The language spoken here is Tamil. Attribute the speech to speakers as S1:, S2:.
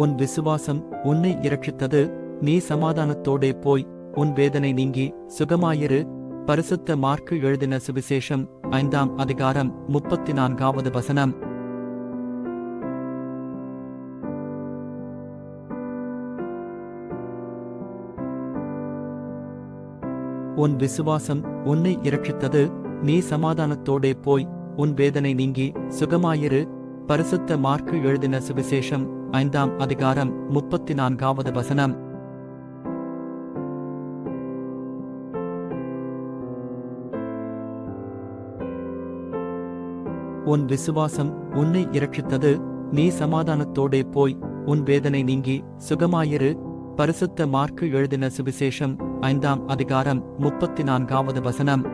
S1: உன் விசுவாசம் உன்னை இரட்சித்தது. நீ சமாதானத்தோடே போய் உன் வேதனை நீங்கி சுகமாயிரு. பரிசுத்த மாற்கு எழுதின சுவிசேஷம் 5ஆம் அதிகாரம் 34வது வசனம். உன் விசுவாசம் உன்னை இரட்சித்தது. நீ சமாதானத்தோடே போய் உன் வேதனை நீங்கி சுகமாயிரு. பரிசுத்த மாற்கு எழுதின சுவிசேஷம் 5ஆம் அதிகாரம் 34வது வசனம். உன் விசுவாசம் உன்னை இரட்சித்தது. நீ சமாதானத்தோடே போய் உன் வேதனை நீங்கி சுகமாயிரு. பரிசுத்த மாற்கு எழுதின சுவிசேஷம் 5ஆம் அதிகாரம் 34வது வசனம்.